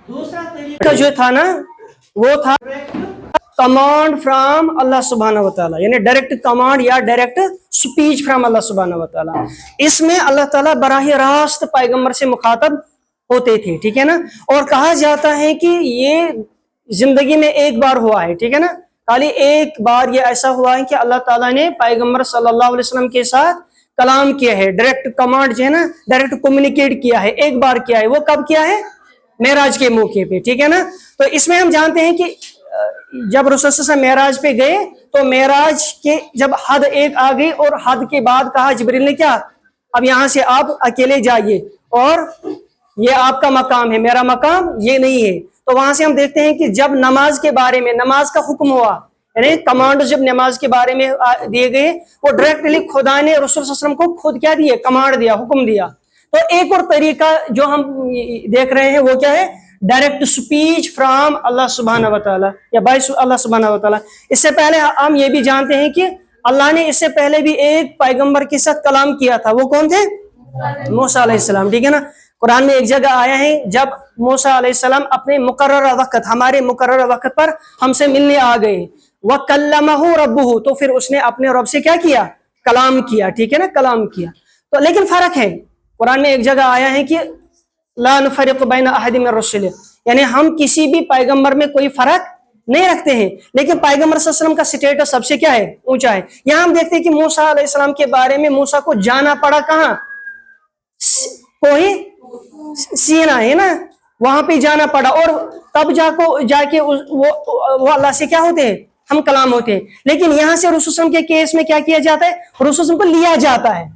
दूसरा तरीका जो था ना वो था कमांड फ्रॉम अल्लाह सुब्हानहू व तआला, यानी डायरेक्ट कमांड या डायरेक्ट स्पीच फ्रॉम अल्लाह सुब्हानहू व तआला। इसमें अल्लाह ताला बराह रास्त पैगंबर से मुखातब होते थे, ठीक है ना। और कहा जाता है कि ये जिंदगी में एक बार हुआ है, ठीक है ना, खाली एक बार ये ऐसा हुआ है कि अल्लाह ताला ने पैगंबर सल्लल्लाहु अलैहि वसल्लम के साथ कलाम किया है, डायरेक्ट कमांड जो है ना, डायरेक्ट कम्युनिकेट किया है, एक बार किया है। वो कब किया है? मेराज के मौके पे, ठीक है ना। तो इसमें हम जानते हैं कि जब रसूल सल्लल्लाहु अलैहि वसल्लम मेराज पे गए तो मेराज के जब हद एक आ गई और हद के बाद कहा जिब्रील ने क्या, अब यहाँ से आप अकेले जाइए और ये आपका मकाम है, मेरा मकाम ये नहीं है। तो वहां से हम देखते हैं कि जब नमाज के बारे में, नमाज का हुक्म हुआ, यानी कमांड जब नमाज के बारे में दिए गए, वो डायरेक्टली खुदा ने रसूल सल्लल्लाहु अलैहि वसल्लम को खुद क्या दिए, कमांड दिया, हुक्म दिया। तो एक और तरीका जो हम देख रहे हैं वो क्या है? डायरेक्ट स्पीच फ्रॉम अल्लाह सुब्हानहू व तआला या बाय अल्लाह सुब्हानहू व तआला। इससे पहले हम ये भी जानते हैं कि अल्लाह ने इससे पहले भी एक पैगंबर के साथ कलाम किया था। वो कौन थे? मूसा अलैहिस्सलाम, ठीक है ना। कुरान में एक जगह आया है जब मूसा अलैहिस्सलाम अपने मुकर्रर वक्त, हमारे मुकर्रर वक्त पर हमसे मिलने आ गए, व कल्लमहु रब्बुहु, तो फिर उसने अपने रब से क्या किया? कलाम किया, ठीक है ना, कलाम किया। तो लेकिन फर्क है, कुरान में एक जगह आया है कि ला नुफर्रिकु बैन अहदिन मिर रुसुलिही, यानी हम किसी भी पैगंबर में कोई फर्क नहीं रखते हैं, लेकिन पैगंबर सल्लल्लाहु अलैहि वसल्लम का स्टेटस सबसे क्या है? ऊंचा है। यहाँ हम देखते हैं कि मूसा अलैहिस्सलाम के बारे में मूसा को जाना पड़ा कहाँ? कोई सीना है ना, वहां पे जाना पड़ा, और तब जाके वो अल्लाह से क्या होते हैं? हम कलाम होते हैं। लेकिन यहाँ से रसूल सल्लल्लाहु अलैहि वसल्लम के केस में क्या किया जाता है? रसूल सल्लल्लाहु अलैहि वसल्लम को लिया जाता है,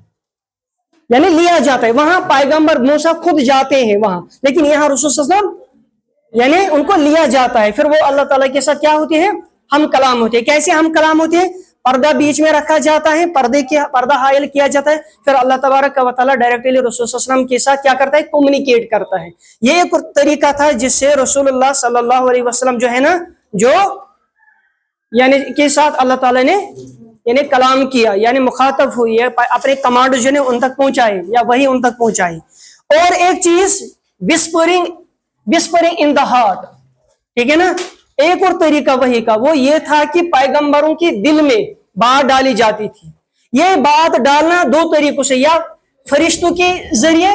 यानी लिया जाता है। वहां पैगंबर मूसा खुद जाते हैं वहां, लेकिन यहाँ रसूल सल्लल्लाहु अलैहि वसल्लम यानी उनको लिया जाता है। फिर वो अल्लाह ताला के साथ क्या होते हैं? हम कलाम होते हैं। कैसे हम कलाम होते हैं? पर्दा बीच में रखा जाता है, पर्दा हायल किया जाता है, फिर अल्लाह तबारक व तआला डायरेक्टली रसूल सल्लल्लाहु अलैहि वसल्लम के साथ क्या करता है? कम्युनिकेट करता है। ये एक तरीका था जिससे रसूलुल्लाह सल्लल्लाहु अलैहि वसल्लम जो है ना, जो यानी के साथ अल्लाह ताला ने यानी कलाम किया, यानी मुखातब हुई है, अपने कमांड जो ने उन तक पहुंचाए या वही उन तक पहुंचाए। और एक चीज विस्परिंग इन द हार्ट, ठीक है ना। एक और तरीका वही का वो ये था कि पैगंबरों के दिल में बात डाली जाती थी। ये बात डालना दो तरीकों से, या फरिश्तों के जरिए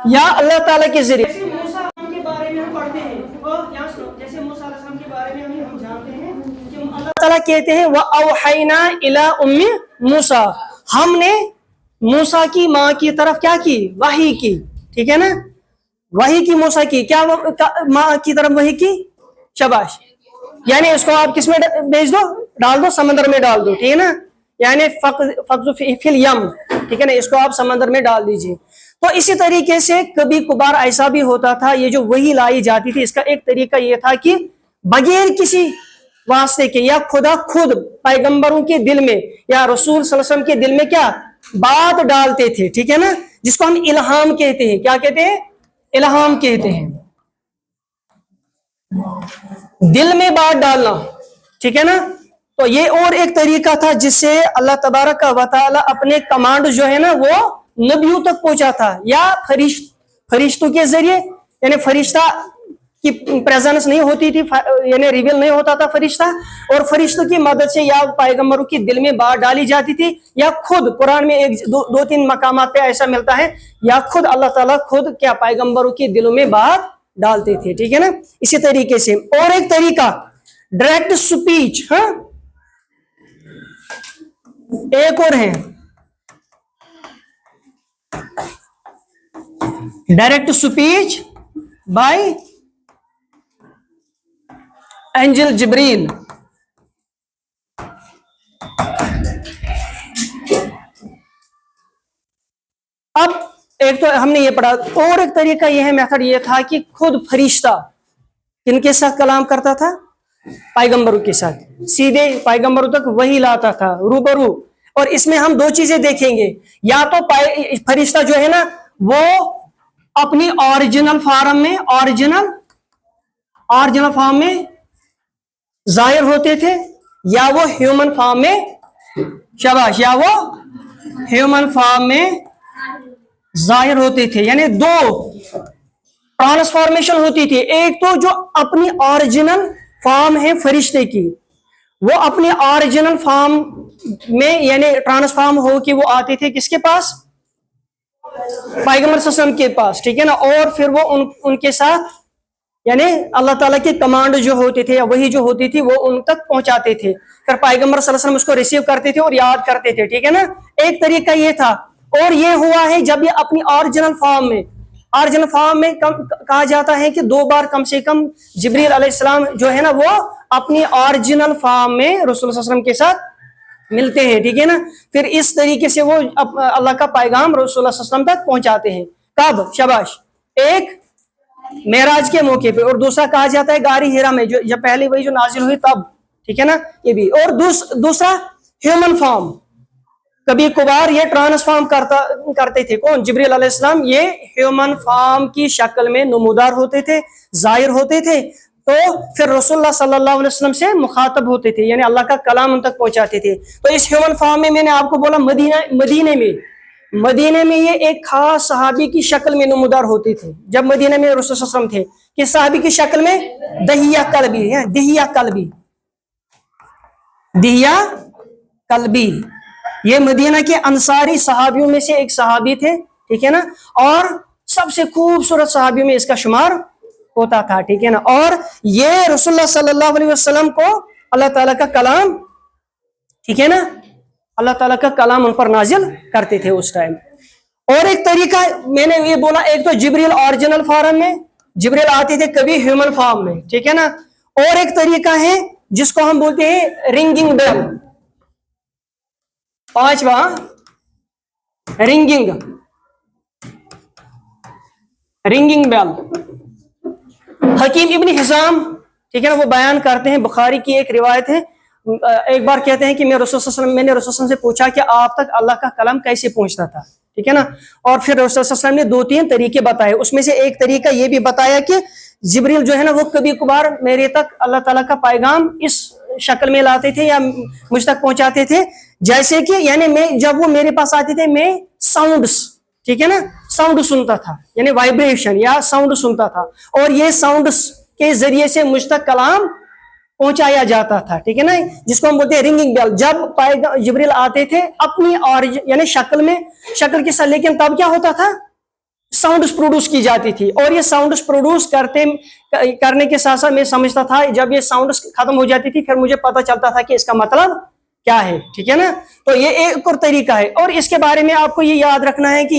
या अल्लाह ताला के जरिए। जैसे मूसा के बारे में हम पढ़ते हैं, जैसे मूसा अलैहिस्सलाम के बारे में हम जानते हैं कि अल्लाह ताला कहते हैं व औहैना इला उम्मी मूसा, हमने मूसा की माँ की तरफ क्या की? वही की, ठीक है ना, वही की मूसा की, क्या माँ की तरफ वही की? शाबाश। यानी इसको आप किस में भेज दो? डाल दो, समंदर में डाल दो, ठीक है ना, यानी फक्ज़ु फिल यम, ठीक है ना, इसको आप समंदर में डाल दीजिए। तो इसी तरीके से कभी कभार ऐसा भी होता था, ये जो वही लाई जाती थी, इसका एक तरीका ये था कि बगैर किसी वास्ते के या खुदा खुद पैगंबरों के दिल में या रसूल सल्लल्लाहु अलैहि वसल्लम के दिल में क्या बात डालते थे, ठीक है ना, जिसको हम इल्हाम कहते हैं। क्या कहते हैं? इल्हाम कहते हैं, दिल में बात डालना, ठीक है ना। तो ये और एक तरीका था जिससे अल्लाह तबारक व तआला अपने कमांड जो है ना वो नबियों तक पहुंचा था, या फरिश्तों के जरिए, यानी फरिश्ता की प्रेजेंस नहीं होती थी, यानी रिवील नहीं होता था फरिश्ता, और फरिश्तों की मदद से या पैगंबरों के दिल में बात डाली जाती थी, या खुद कुरान में एक दो तीन मकामात पे ऐसा मिलता है, या खुद अल्लाह ताला खुद क्या पैगंबरों के दिलों में बात डालते थे, ठीक है ना। इसी तरीके से और एक तरीका डायरेक्ट स्पीच, हाँ, एक और है डायरेक्ट स्पीच बाय एंजल जिब्रील। अब एक तो हमने ये पढ़ा, और एक तरीका ये है, मेथड ये था कि खुद फरिश्ता किनके साथ कलाम करता था? पैगंबरों के साथ, सीधे पैगंबरों तक वही लाता था, रूबरू। और इसमें हम दो चीजें देखेंगे, या तो फरिश्ता जो है ना वो अपनी ओरिजिनल फॉर्म में जाहिर होते थे, या वो ह्यूमन फॉर्म में, शाबाश, या वो ह्यूमन फॉर्म में जाहिर होते थे। यानी दो ट्रांसफॉर्मेशन होती थी। एक तो जो अपनी ओरिजिनल फॉर्म है फरिश्ते की, वो अपनी ओरिजिनल फॉर्म में यानी ट्रांसफॉर्म हो कि वो आते थे किसके पास, पैगंबर सल्लल्लाहु अलैहि वसल्लम के पास, ठीक है ना। और फिर वो उनके साथ यानी अल्लाह ताला के कमांड जो होते थे या वही जो होती थी वो उन तक पहुंचाते थे, फिर पैगंबर सल्लल्लाहु अलैहि वसल्लम उसको रिसीव करते थे और याद करते थे, ठीक है ना। एक तरीका ये था। और ये हुआ है जब ये अपनी ओरिजिनल फॉर्म में कहा जाता है कि 2 बार कम से कम जिब्रील अलैहिस्सलाम जो है ना वो अपनी ओरिजिनल फॉर्म में रसूल सल्लल्लाहु अलैहि वसल्लम के साथ मिलते हैं, ठीक है ना। फिर इस तरीके से वो अल्लाह का पैगाम रसूल सल्लल्लाहु अलैहि वसल्लम तक पहुंचाते हैं। कब? शाबाश, एक मेराज के मौके पे, और दूसरा कहा जाता है गारी हिरा में, जो जब पहले वही जो नाजिल हुई तब, ठीक है ना, ये भी। और दूसरा ह्यूमन फॉर्म, कभी कभार ये ट्रांसफॉर्म करते थे। कौन? जिब्रील अलैहिस्सलाम। ये ह्यूमन फॉर्म की शक्ल में नमूदार होते थे, जाहिर होते थे, तो फिर रसूलुल्लाह सल्लल्लाहु अलैहि वसल्लम से मुखातब होते थे, यानी अल्लाह का कलाम उन तक पहुंचाते थे। तो इस ह्यूमन फॉर्म में मैंने आपको बोला मदीने में ये एक खास सहाबी की शक्ल में नमूदार होते थे। जब मदीने में रसूल सल्लल्लाहु अलैहि वसल्लम थे, किस सहाबी की शक्ल में? दिहिया कल्बी। ये मदीना के अंसारी सहाबियों में से एक सहाबी थे, ठीक है ना, और सबसे खूबसूरत सहाबियों में इसका शुमार होता था, ठीक है ना। और ये रसूलुल्लाह सल्लल्लाहु अलैहि वसल्लम को अल्लाह ताला का कलाम, ठीक है ना, अल्लाह ताला का कलाम उन पर नाजिल करते थे उस टाइम। और एक तरीका मैंने ये बोला, एक तो जिब्रील ओरिजिनल फॉर्म में, जिब्रील आते थे कभी ह्यूमन फॉर्म में, ठीक है ना। और एक तरीका है जिसको हम बोलते हैं रिंगिंग बेल। पांचवा, रिंगिंग बेल। हकीम इब्न हिजाम, ठीक है ना, वो बयान करते हैं, बुखारी की एक रिवायत है, एक बार कहते हैं कि मैंने रसूल सल्लल्लाहु अलैहि वसल्लम से पूछा कि आप तक अल्लाह का कलाम कैसे पहुंचता था, ठीक है ना। और फिर रसूल सल्लल्लाहु अलैहि वसल्लम ने 2-3 तरीके बताए। उसमें से एक तरीका ये भी बताया कि जिब्रील जो है ना वो कभी कभार मेरे तक अल्लाह ताला का पैगाम इस शक्ल में लाते थे या मुझ तक पहुंचाते थे, जैसे कि यानी मैं जब वो मेरे पास आते थे मैं साउंड्स, ठीक है ना, साउंड सुनता था, यानी वाइब्रेशन या साउंड सुनता था, और ये साउंड्स के जरिए से मुझ तक कलाम पहुंचाया जाता था, ठीक है ना, जिसको हम बोलते हैं रिंगिंग बेल। जब जिब्रील आते थे अपनी और यानी शक्ल के साथ, लेकिन तब क्या होता था, साउंड्स प्रोड्यूस की जाती थी। और ये साउंड्स प्रोड्यूस करने के साथ साथ मैं समझता था, जब ये साउंड्स खत्म हो जाती थी फिर मुझे पता चलता था कि इसका मतलब क्या है, ठीक है ना। तो ये एक और तरीका है। और इसके बारे में आपको ये याद रखना है कि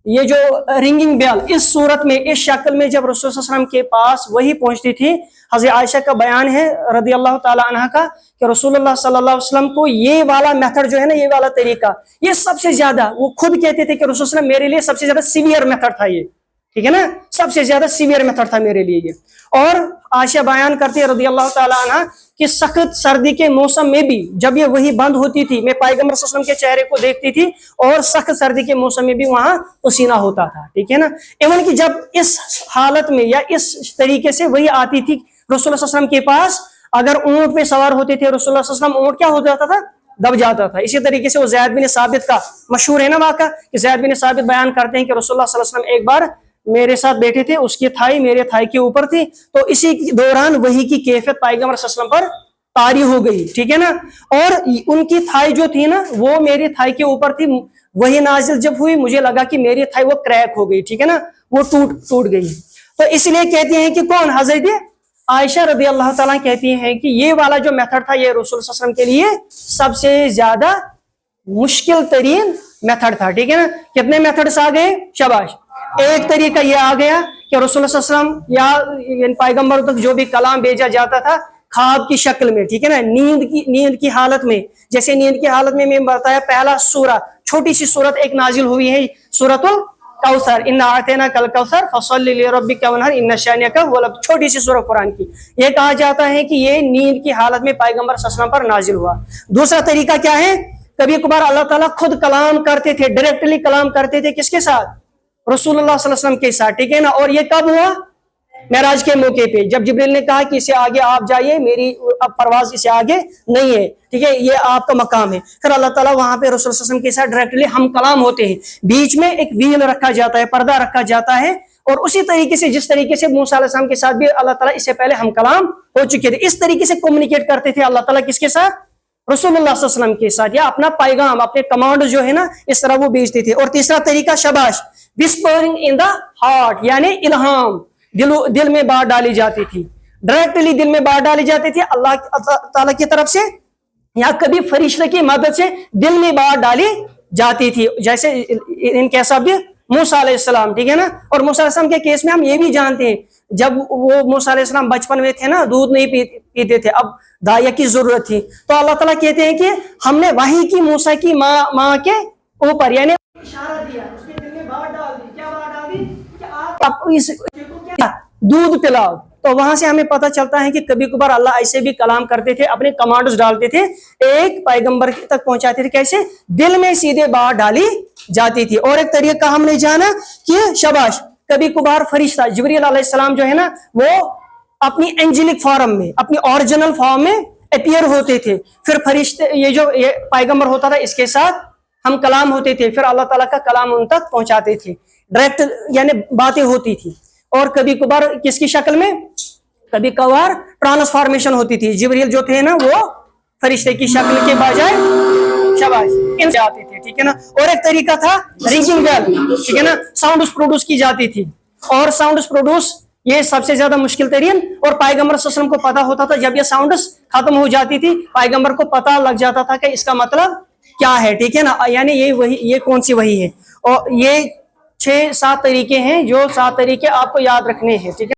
ये जो रिंगिंग बेल इस सूरत में, इस शक्ल में जब रसूल सल्लल्लाहु अलैहि वसल्लम के पास वही पहुंचती थी, हज़रत आयशा का बयान है रदी अल्लाह ताला अन्हा का कि रसूलुल्लाह सल्लल्लाहु अलैहि वसल्लम को ये वाला मेथड जो है ना, ये वाला तरीका, ये सबसे ज्यादा, वो खुद कहते थे कि रसूल सल्लल्लाहु अलैहि वसल्लम मेरे लिए सबसे ज्यादा सीवियर मेथड था ये, ठीक है ना, सबसे ज्यादा सीवियर मेथड था मेरे लिए ये। और आयशा बयान करती है रदी अल्लाह ताला अन्हा कि सख्त सर्दी के मौसम में भी जब ये वही बंद होती थी, मैं पैगंबर सल्लल्लाहु अलैहि वसल्लम के चेहरे को देखती थी, और सख्त सर्दी के मौसम में भी वहां पसीना होता था, ठीक है ना। इवन कि जब इस हालत में या इस तरीके से वही आती थी रसूल सल्लल्लाहु अलैहि वसल्लम के पास, अगर ऊंट पे सवार होते थे रसूल सल्लल्लाहु अलैहि वसल्लम, ऊंट क्या हो जाता था, दब जाता था। इसी तरीके से वो ज़ैद बिन साबित का मशहूर है ना वाक़ा, कि ज़ैद बिन साबित बयान करते हैं कि रसूलुल्लाह सल्लल्लाहु अलैहि वसल्लम एक बार मेरे साथ बैठे थे, उसकी थाई मेरे थाई के ऊपर थी, तो इसी दौरान वही की कैफियत पैगंबर सल्लल्लाहु अलैहि वसल्लम पर तारी हो गई, ठीक है ना। और उनकी थाई जो थी ना वो मेरी थाई के ऊपर थी, वही नाजिल जब हुई मुझे लगा कि मेरी थाई वो क्रैक हो गई, ठीक है ना, वो टूट गई। तो इसलिए कहती हैं कि कौन, हजरत आयशा रदी अल्लाह ताला कहती हैं कि ये वाला जो मेथड था ये रसूल सल्लल्लाहु अलैहि वसल्लम के लिए सबसे ज्यादा मुश्किल तरीन मेथड था, ठीक है ना। कितने मेथड्स आ गए, शाबाश। एक तरीका ये आ गया कि रसूल सल्लल्लाहु अलैहि वसल्लम या पैगंबरों तक जो भी कलाम भेजा जाता था ख्वाब की शक्ल में, ठीक है ना, नींद की हालत में। जैसे नींद की हालत में मैं बताया, पहला सूरा, छोटी सी सूरत एक नाजिल हुई है, सूरतुल कौसर, इन्ना आतैना कल कौसर फसल्लि लिरब्बिका वनहर इन्ना शानिअका हुवल अबतर, छोटी सी सूरह कुरान की। ये कहा जाता है कि ये नींद की हालत में पैगंबर सल्लल्लाहु अलैहि वसल्लम पर नाजिल हुआ। दूसरा तरीका क्या है, कभी कभार अल्लाह ताला खुद कलाम करते थे, डायरेक्टली कलाम करते थे, किसके साथ, रसूलुल्लाह सल्लल्लाहु अलैहि वसल्लम के साथ, ठीक है ना। और ये कब हुआ, मेराज के मौके पे, जब जिब्रील ने कहा कि इससे आगे आप जाइए, मेरी अब परवाज इससे आगे नहीं है, ठीक है, ये आपका मकाम है। फिर अल्लाह ताला वहां पे रसूल सल्लल्लाहु अलैहि वसल्लम के साथ डायरेक्टली हम कलाम होते हैं, बीच में एक व्हील रखा जाता है, पर्दा रखा जाता है, اور اسی طریقے سے جس طریقے سے موسیٰ علیہ السلام کے ساتھ بھی اللہ تعالیٰ اس سے پہلے ہم کلام ہو چکے تھے، اس طریقے سے کمیونیکیٹ کرتے تھے اللہ تعالیٰ کس کے ساتھ؟ رسول اللہ صلی اللہ علیہ وسلم کے ساتھ، یا اپنا پیغام، اپنے کمانڈ جو ہے نا اس طرح وہ بھیجتے تھے۔ اور تیسرا طریقہ شباش، وسپرنگ ان دا ہارٹ، یعنی الہام دل میں بات ڈالی جاتی تھی، ڈائریکٹلی دل میں بات ڈالی جاتی تھی اللہ تعالیٰ کی طرف سے، یا کبھی فرشتے کی مدد سے دل میں بات ڈالی جاتی تھی، جیسے ان کے ساتھ بھی موسیٰ علیہ السلام، ٹھیک ہے نا۔ اور موسیٰ علیہ السلام کے کیس میں ہم یہ بھی جانتے ہیں، جب وہ موسیٰ علیہ السلام بچپن میں تھے نا، دودھ نہیں پیتے تھے، اب دایا کی ضرورت تھی، تو اللہ تعالیٰ کہتے ہیں کہ ہم نے وحی کی موسیٰ کی ماں کے اوپر، یعنی اشارہ دیا، اس کے دل میں بات ڈال دی، کیا بات ڈال دی کہ آپ اس دودھ پلاؤ۔ تو وہاں سے ہمیں پتہ چلتا ہے کہ کبھی کبھار اللہ ایسے بھی کلام کرتے تھے، اپنے کمانڈز ڈالتے تھے، ایک پیغمبر تک پہنچاتے تھے، کیسے؟ دل میں سیدھے بات ڈالی جاتی تھی۔ اور ایک طریقہ ہم نے جانا کہ شاباش، کبھی کبھار فرشتہ جبریل علیہ السلام جو ہے نا وہ اپنی اینجلک فارم میں، اپنی اوریجنل فارم میں اپیئر ہوتے تھے، پھر فرشتے یہ جو پیغمبر ہوتا تھا اس کے ساتھ ہم کلام ہوتے تھے، پھر اللہ تعالیٰ کا کلام ان تک پہنچاتے تھے، ڈائریکٹ یعنی باتیں ہوتی تھی۔ اور کبھی کبھار کس کی شکل میں؟ کبھی کبھار ٹرانسفارمیشن ہوتی تھی، جبریل جو تھے نا وہ فرشتے کی شکل کے بجائے شاباش ان سے آتے تھے، ٹھیک ہے نا۔ اور ایک طریقہ تھا رنگنگ بیل، ٹھیک ہے نا، ساؤنڈز پروڈیوس کی جاتی تھی، اور ساؤنڈز پروڈیوس یہ سب سے زیادہ مشکل ترین، اور پیغمبر صلی اللہ علیہ وسلم کو پتا ہوتا تھا جب یہ ساؤنڈز ختم ہو جاتی تھی، پیغمبر کو پتا لگ جاتا تھا کہ اس کا مطلب کیا ہے، ٹھیک ہے نا، یعنی یہ کون سی وحی ہے۔ اور یہ 6-7 طریقے ہیں، جو 7 طریقے آپ کو یاد رکھنے ہیں، ٹھیک ہے۔